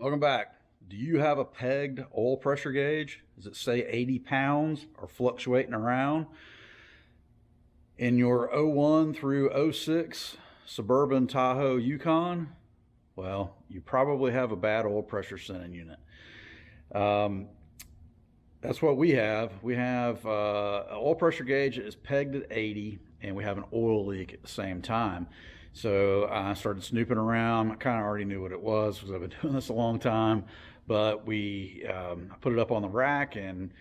Welcome back. Do you have a pegged oil pressure gauge? Does it say 80 pounds or fluctuating around? In your '01 through '06 Suburban Tahoe Yukon? Well, you probably have a bad oil pressure sending unit. Um, that's what we have. We have an oil pressure gauge that is pegged at 80, and we have an oil leak at the same time. So I started snooping around. I kind of already knew what it was because I've been doing this a long time. But I put it up on the rack and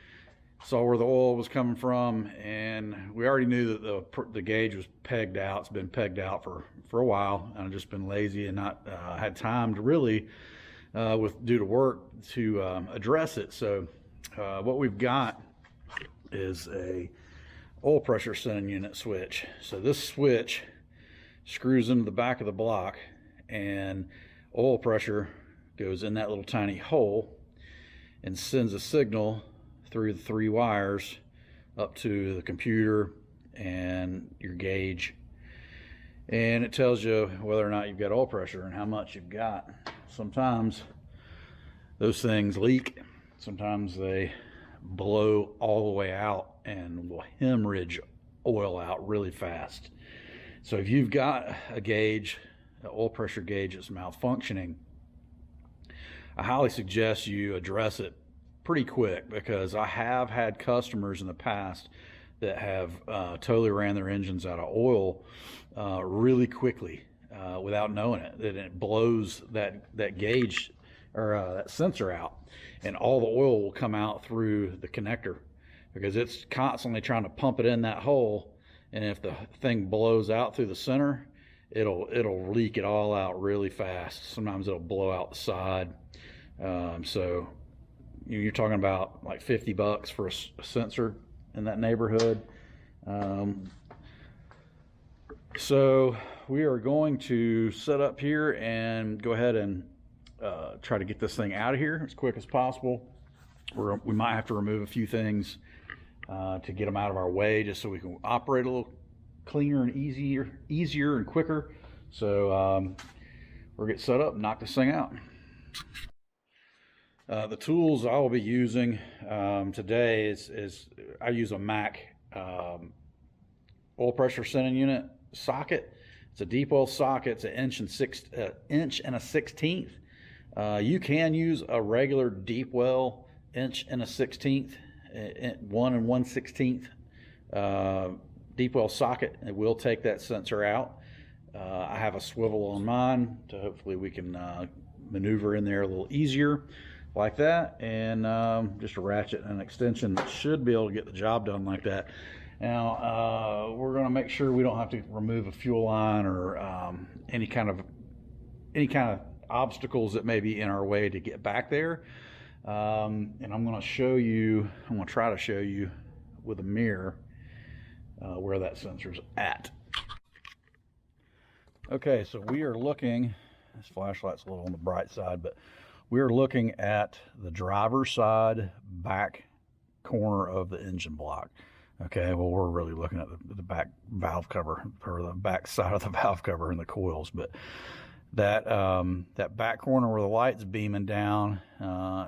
saw where the oil was coming from, and we already knew that the gauge was pegged out. It's been pegged out for a while, and I've just been lazy and not had time to really, with due to work, to address it. So what we've got is a oil pressure sending unit switch. So this switch screws into the back of the block, and oil pressure goes in that little tiny hole and sends a signal through the 3 wires up to the computer and your gauge, and it tells you whether or not you've got oil pressure and how much you've got. Sometimes those things leak, sometimes they blow all the way out and will hemorrhage oil out really fast. So if you've got a gauge, an oil pressure gauge that's malfunctioning, I highly suggest you address it pretty quick, because I have had customers in the past that have totally ran their engines out of oil really quickly without knowing it. And it blows that gauge or that sensor out, and all the oil will come out through the connector because it's constantly trying to pump it in that hole. And if the thing blows out through the center, it'll leak it all out really fast. Sometimes it'll blow out the side. So you're talking about like $50 for a sensor in that neighborhood. So we are going to set up here and go ahead and try to get this thing out of here as quick as possible. We might have to remove a few things to get them out of our way, just so we can operate a little cleaner and easier and quicker. So we'll get set up and knock this thing out. The tools I will be using today is I use a Mac oil pressure sending unit socket. It's a deep well socket. It's an inch and a 16th. You can use a regular deep well inch and a 16th, 1 and 1/16 deep well socket. It will take that sensor out. I have a swivel on mine, so hopefully we can maneuver in there a little easier like that, and just a ratchet and an extension should be able to get the job done like that. Now we're going to make sure we don't have to remove a fuel line or any kind of obstacles that may be in our way to get back there. And I'm going to try to show you with a mirror where that sensor's at. Okay, so we are looking, this flashlight's a little on the bright side, but we're looking at the driver's side back corner of the engine block. Okay, well, we're really looking at the back valve cover, or the back side of the valve cover and the coils, but that back corner where the light's beaming down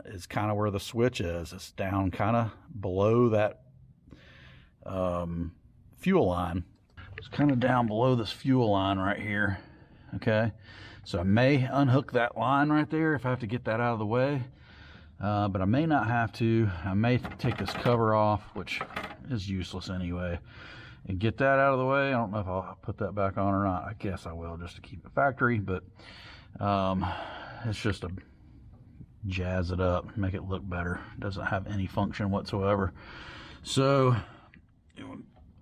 is kind of where the switch is. It's down kind of below that fuel line. It's kind of down below this fuel line right here. Okay, so I may unhook that line right there if I have to get that out of the way, but I may not have to. I may take this cover off, which is useless anyway, and get that out of the way. I don't know if I'll put that back on or not. I guess I will, just to keep it factory, but it's just to jazz it up, make it look better. It doesn't have any function whatsoever. So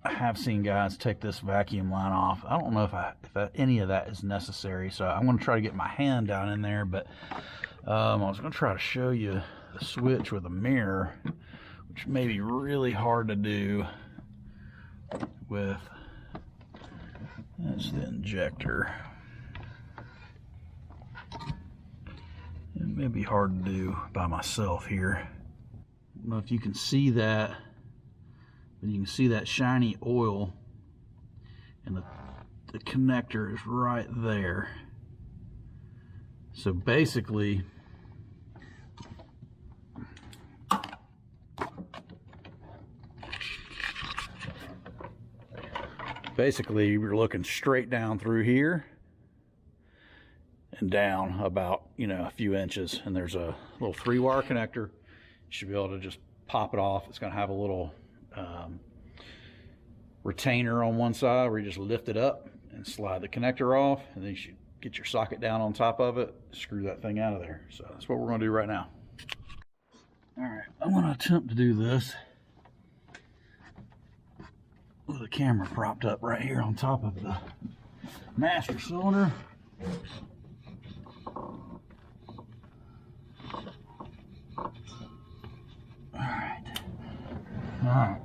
I have seen guys take this vacuum line off. I don't know if any of that is necessary, so I'm going to try to get my hand down in there, but I was going to try to show you the switch with a mirror, which may be really hard to do with. That's the injector. It may be hard to do by myself here. I don't know if you can see that, but you can see that shiny oil, and the connector is right there. So basically Basically, you're looking straight down through here and down about, you know, a few inches, and there's a little 3-wire connector. You should be able to just pop it off. It's going to have a little retainer on one side where you just lift it up and slide the connector off, and then you should get your socket down on top of it, screw that thing out of there. So that's what we're going to do right now. All right, I'm going to attempt to do this with the camera propped up right here on top of the master cylinder. Alright, our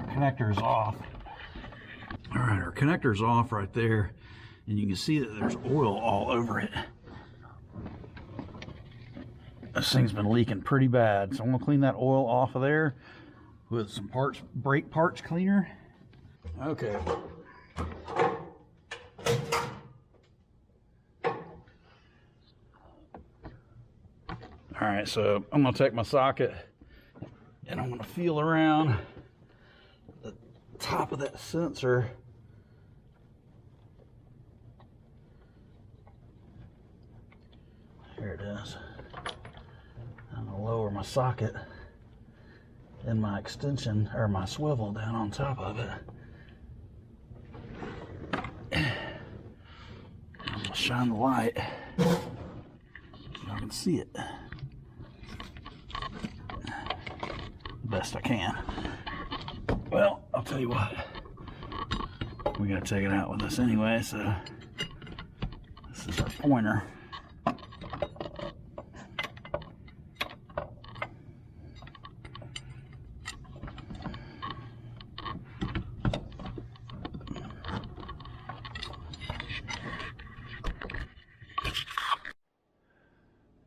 connector is off. Alright, our connector is off right there, and you can see that there's oil all over it. This thing's been leaking pretty bad, so I'm going to clean that oil off of there with some brake parts cleaner. Okay. Alright, so I'm going to take my socket and I'm going to feel around the top of that sensor. Here it is. I'm going to lower my socket and my extension, or my swivel, down on top of it. I'm going to shine the light so I can see it best I can. Well, I'll tell you what, we gotta take it out with us anyway, so this is our pointer.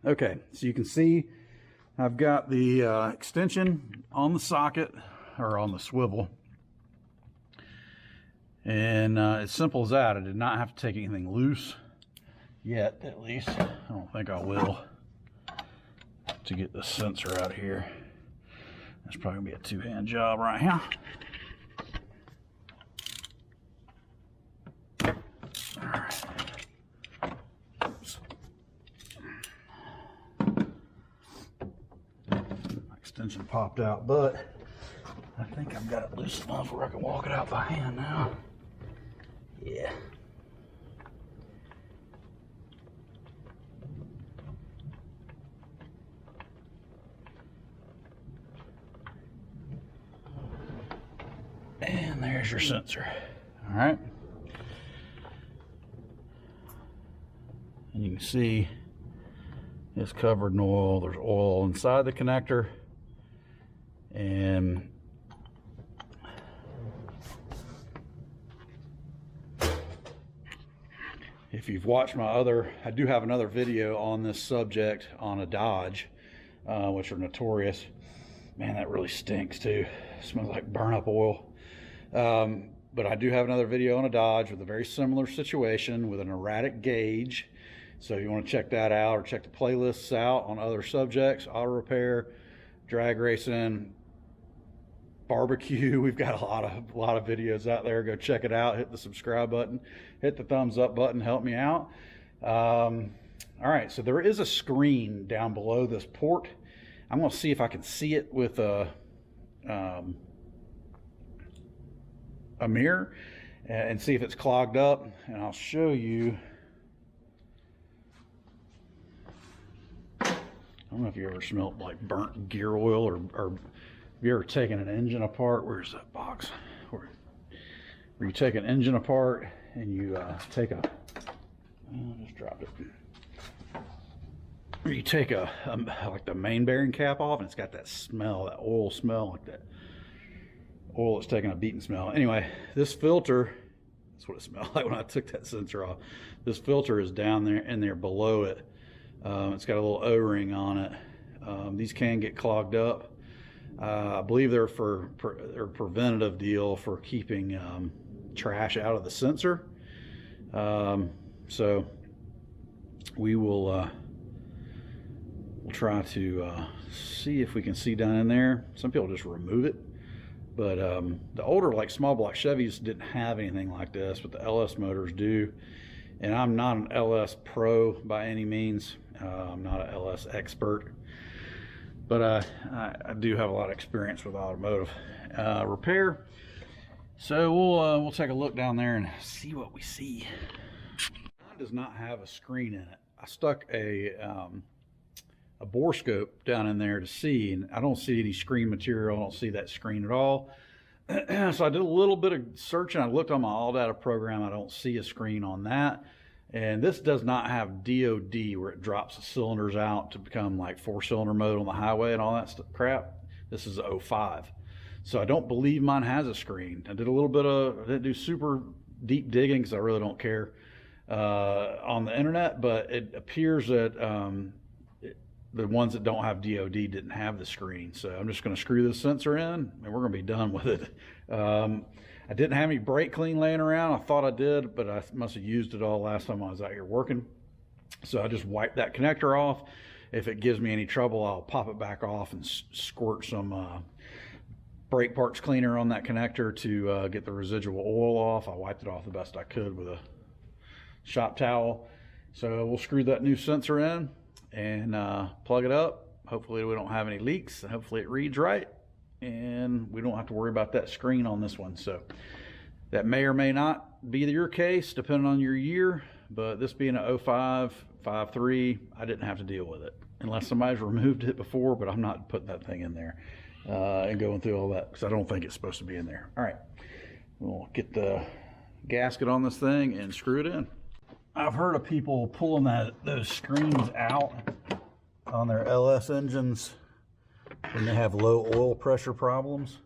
Okay, so you can see I've got the extension on the socket, or on the swivel, and as simple as that. I did not have to take anything loose yet, at least. I don't think I will, to get the sensor out of here. That's probably gonna be a two-hand job right here. All right. Extension popped out, but I think I've got it loose enough where I can walk it out by hand now. Yeah. And there's your sensor. All right. And you can see it's covered in oil. There's oil inside the connector. And if you've watched my I do have another video on this subject on a Dodge, which are notorious. Man, that really stinks too. It smells like burn up oil. But I do have another video on a Dodge with a very similar situation with an erratic gauge. So if you want to check that out, or check the playlists out on other subjects, auto repair, drag racing, barbecue. We've got a lot of videos out there. Go check it out. Hit the subscribe button, hit the thumbs up button, help me out. All right, so there is a screen down below this port. I'm going to see if I can see it with a mirror and see if it's clogged up, and I'll show you. I don't know if you ever smelled like burnt gear oil, or have you ever taken an engine apart? Where's that box? Where you take an engine apart and you take a, I just dropped it. Or you take like the main bearing cap off, and it's got that smell, that oil smell, like that oil that's taking a beating smell. Anyway, this filter, that's what it smelled like when I took that sensor off. This filter is down there, in there below it. It's got a little O-ring on it. These can get clogged up. I believe they're they're a preventative deal for keeping trash out of the sensor. So we will we'll try to see if we can see down in there. Some people just remove it. But the older, like small block Chevys didn't have anything like this, but the LS motors do. And I'm not an LS pro by any means. I'm not an LS expert, but I do have a lot of experience with automotive repair. So we'll take a look down there and see what we see. Mine does not have a screen in it. I stuck a bore scope down in there to see, and I don't see any screen material. I don't see that screen at all. So I did a little bit of searching. I looked on my all data program. I don't see a screen on that. And this does not have DOD, where it drops the cylinders out to become like 4-cylinder mode on the highway and all that crap. This is 05. So I don't believe mine has a screen. I didn't do super deep digging because I really don't care on the internet, but it appears that the ones that don't have DOD didn't have the screen. So I'm just going to screw this sensor in and we're going to be done with it. I didn't have any brake clean laying around. I thought I did, but I must have used it all last time I was out here working. So I just wiped that connector off. If it gives me any trouble, I'll pop it back off and squirt some brake parts cleaner on that connector to get the residual oil off. I wiped it off the best I could with a shop towel. So we'll screw that new sensor in and plug it up. Hopefully we don't have any leaks, and hopefully it reads right, and we don't have to worry about that screen on this one. So that may or may not be your case depending on your year, but this being a 05 5.3, I didn't have to deal with it unless somebody's removed it before, but I'm not putting that thing in there and going through all that because I don't think it's supposed to be in there. All right, we'll get the gasket on this thing and screw it in. I've heard of people pulling those screens out on their LS engines when they have low oil pressure problems.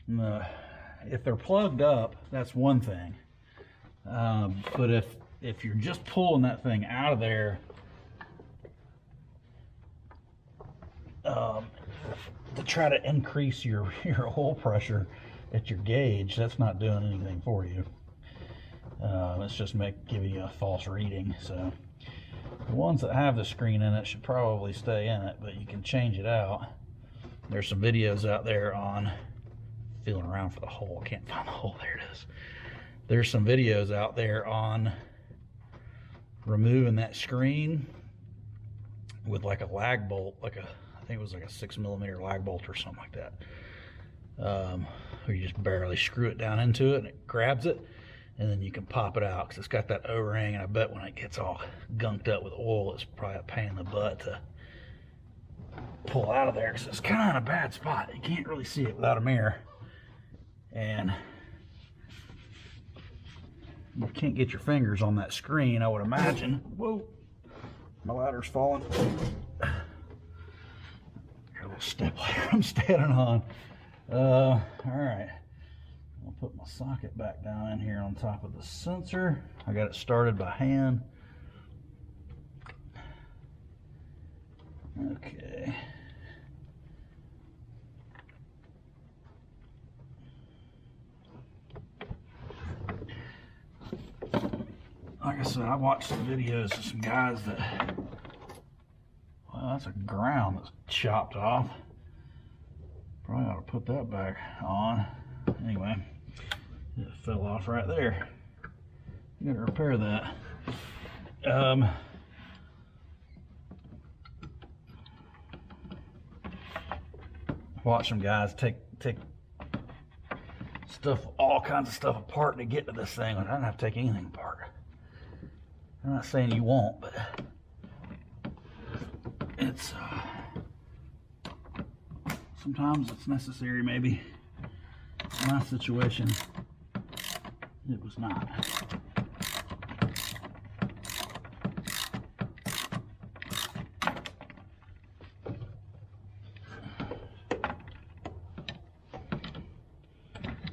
If they're plugged up, that's one thing. But if you're just pulling that thing out of there to try to increase your oil pressure at your gauge, that's not doing anything for you. It's just giving you a false reading. So the ones that have the screen in it should probably stay in it, but you can change it out. There's some videos out there on feeling around for the hole. I can't find the hole. There it is. There's some videos out there on removing that screen with like a lag bolt, I think it was like a 6mm lag bolt or something like that. Or you just barely screw it down into it and it grabs it, and then you can pop it out because it's got that overhang, and I bet when it gets all gunked up with oil, it's probably a pain in the butt to pull out of there because it's kind of in a bad spot. You can't really see it without a mirror, and you can't get your fingers on that screen, I would imagine. Whoa, my ladder's falling. Got a little step ladder I'm standing on. All right, I'll put my socket back down in here on top of the sensor. I got it started by hand. Okay. Like I said, I watched some videos of some guys that, well, that's a ground that's chopped off. Probably ought to put that back on. Anyway, it fell off right there. You gotta repair that. Watch some guys take stuff, all kinds of stuff apart to get to this thing. I don't have to take anything apart. I'm not saying you won't, but it's sometimes it's necessary. Maybe in my situation it was not.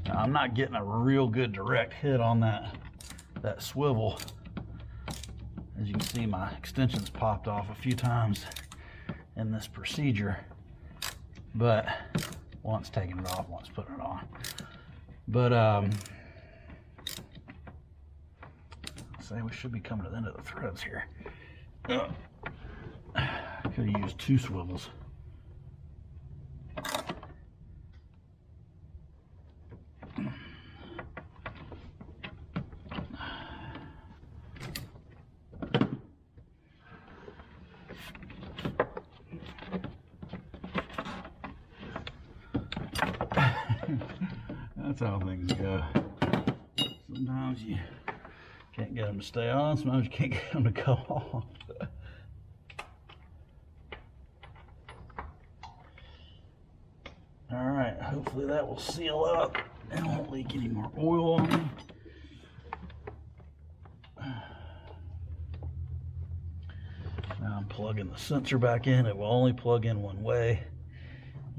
Now, I'm not getting a real good direct hit on that swivel. As you can see, my extensions popped off a few times in this procedure, but once taking it off, once putting it on. But say we should be coming to the end of the threads here. Could have used 2 swivels. That's how things go. Sometimes you can't get them to stay on, sometimes you can't get them to go off. All right, hopefully that will seal up and won't leak any more oil on me. Now I'm plugging the sensor back in. It will only plug in one way,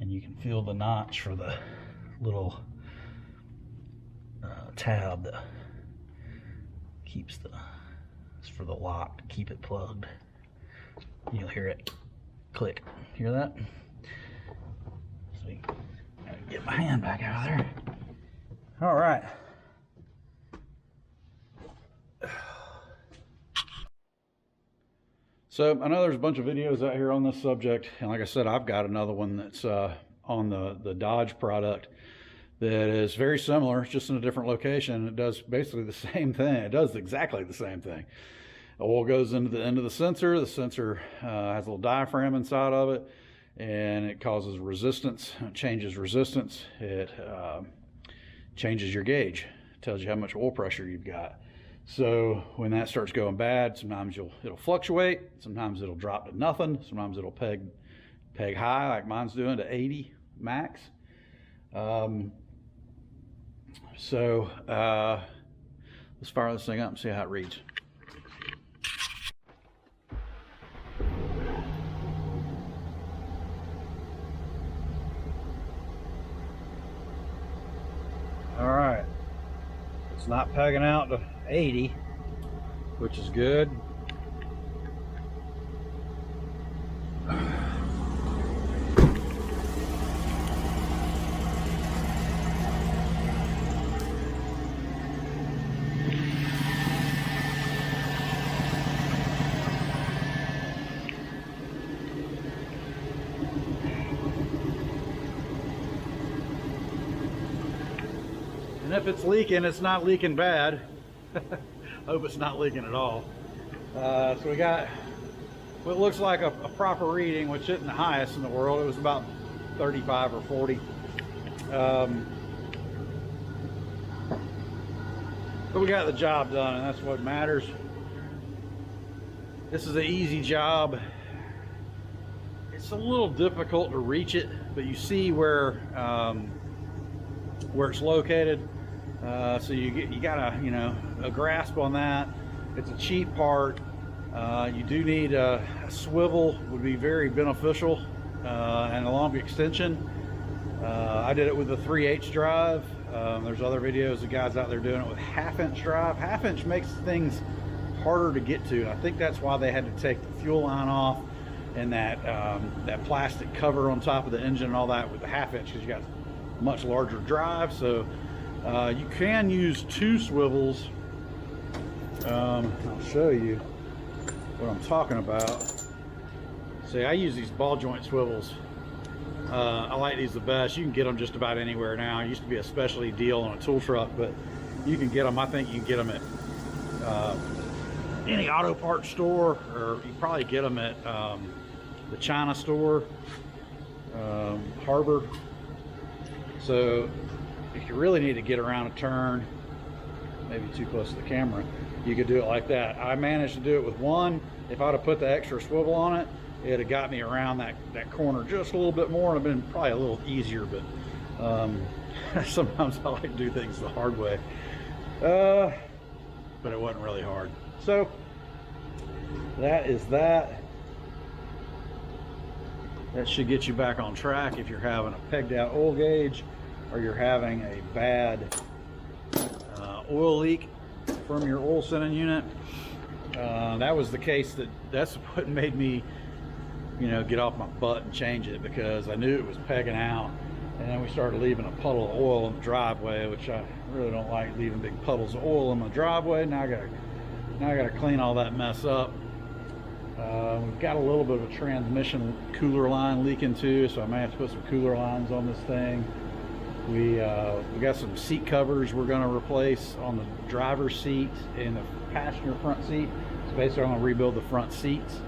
and you can feel the notch for the little tab that keeps it's for the lock to keep it plugged. You'll hear it click. Hear that? So I gotta get my hand back out of there. All right. So I know there's a bunch of videos out here on this subject, and like I said, I've got another one that's on the Dodge product that is very similar, just in a different location. It does basically the same thing. It does exactly the same thing. Oil goes into the end of the sensor. The sensor has a little diaphragm inside of it, and it causes resistance. It changes resistance. It changes your gauge. It tells you how much oil pressure you've got. So when that starts going bad, sometimes it'll fluctuate. Sometimes it'll drop to nothing. Sometimes it'll peg high, like mine's doing, to 80 max. Let's fire this thing up and see how it reads. All right, it's not pegging out to 80, which is good. And if it's leaking, it's not leaking bad. Hope it's not leaking at all. So we got what looks like a proper reading, which isn't the highest in the world. It was about 35 or 40. But we got the job done, and that's what matters. This is an easy job. It's a little difficult to reach it, but you see where it's located. So you got a grasp on that. It's a cheap part. You do need a swivel, would be very beneficial, and a long extension. I did it with a 3/8 drive. There's other videos of guys out there doing it with 1/2-inch drive. 1/2-inch makes things harder to get to, and I think that's why they had to take the fuel line off and that plastic cover on top of the engine and all that with the 1/2-inch, because you got a much larger drive. So you can use 2 swivels. I'll show you what I'm talking about. See, I use these ball joint swivels. I like these the best. You can get them just about anywhere now. It used to be a specialty deal on a tool truck, but you can get them. I think you can get them at any auto parts store, or you probably get them at the China store, Harbor. So if you really need to get around a turn, maybe too close to the camera, you could do it like that. I managed to do it with one. If I'd have put the extra swivel on it, it'd have got me around that corner just a little bit more, and it'd been probably a little easier. But sometimes I like to do things the hard way, but it wasn't really hard. So that is that. That should get you back on track if you're having a pegged out oil gauge, or you're having a bad oil leak from your oil sending unit. That was the case. That's what made me, get off my butt and change it, because I knew it was pegging out, and then we started leaving a puddle of oil in the driveway, which I really don't like, leaving big puddles of oil in my driveway. Now I gotta clean all that mess up. We've got a little bit of a transmission cooler line leaking too, so I may have to put some cooler lines on this thing. We got some seat covers we're going to replace on the driver's seat and the passenger front seat. So basically I'm going to rebuild the front seats.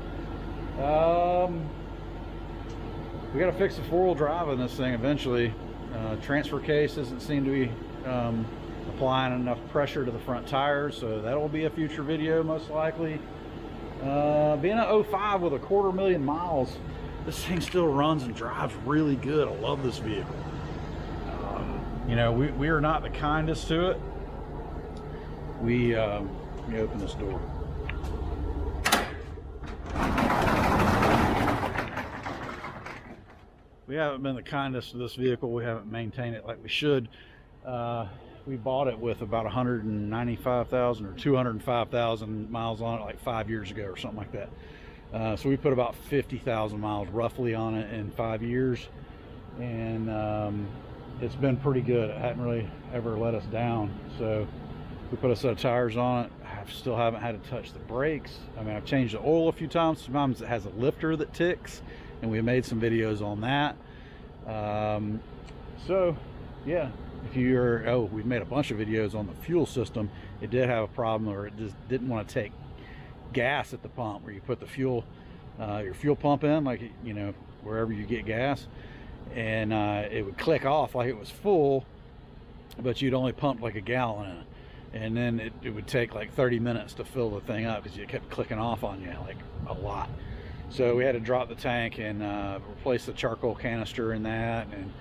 We got to fix the 4-wheel drive on this thing eventually. Transfer case doesn't seem to be applying enough pressure to the front tires, so that'll be a future video most likely. Being an 05 with 250,000 miles, this thing still runs and drives really good. I love this vehicle. You know, we are not the kindest to it. Let me open this door. We haven't been the kindest to this vehicle. We haven't maintained it like we should. We bought it with about 195,000 or 205,000 miles on it like 5 years ago or something like that. So we put about 50,000 miles roughly on it in 5 years, and it's been pretty good. It hadn't really ever let us down. So we put a set of tires on it. I still haven't had to touch the brakes. I mean, I've changed the oil a few times. Sometimes it has a lifter that ticks, and we made some videos on that. So yeah, if you're, we've made a bunch of videos on the fuel system. It did have a problem, or it just didn't want to take gas at the pump, where you put the fuel, your fuel pump in, like, you know, wherever you get gas, and it would click off like it was full, but you'd only pump like a gallon in it, and then it would take like 30 minutes to fill the thing up because it kept clicking off on you like a lot. So we had to drop the tank and replace the charcoal canister in that, and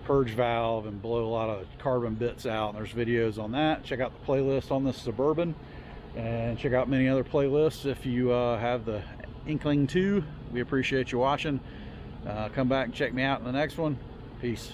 purge valve, and blow a lot of carbon bits out. And there's videos on that. Check out the playlist on this Suburban, and check out many other playlists if you have the inkling to. We appreciate you watching. Come back and check me out in the next one. Peace.